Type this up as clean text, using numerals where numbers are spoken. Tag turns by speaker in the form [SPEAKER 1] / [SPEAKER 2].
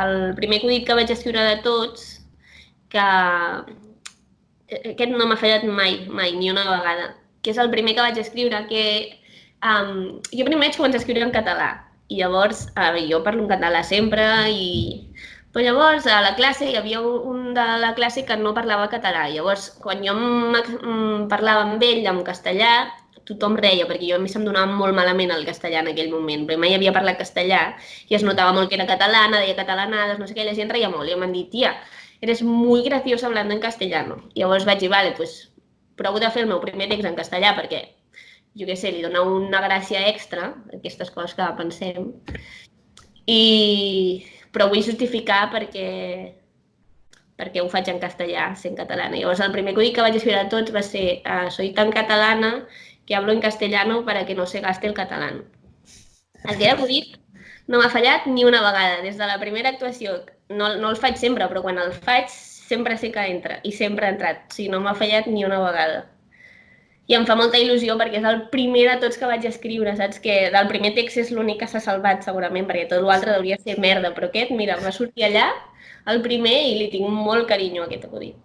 [SPEAKER 1] el primer acudit que vaig escriure de tots, que aquest no m'ha fallat mai, ni una vegada, que és el primer que vaig escriure, que jo primer vaig començar a escriure en català, i llavors jo parlo en català sempre, però llavors a la classe hi havia un de la classe que no parlava català, llavors quan jo parlava amb ell en castellà, tothom reia, perquè jo a mi se'm donava molt malament el castellà en aquell moment, perquè mai havia parlat castellà i es notava molt que era catalana, deia catalanades, no sé què, i la gent reia molt, i em van dir, tia, eres muy graciosa hablando en castellano. I llavors vaig dir, vale, pues provo de fer el meu primer text en castellà perquè, jo què sé, li dona una gràcia extra, aquestes coses que pensem, però vull justificar perquè ho faig en castellà, sent catalana. Llavors, el primer acudit que vaig escriure a tots va ser soy tan catalana que hablo en castellano para que no se gaste el catalán. Aquell acudit no m'ha fallat ni una vegada. Des de la primera actuació, no el faig sempre, però quan el faig sempre sé que entra i sempre ha entrat. O sigui, no m'ha fallat ni una vegada. I em fa molta il·lusió perquè és el primer de tots que vaig escriure, saps? Que del primer text és l'únic que s'ha salvat, segurament, perquè tot l'altre hauria de ser merda, però aquest, mira, va sortir allà, el primer, i li tinc molt carinyo a aquest acudit.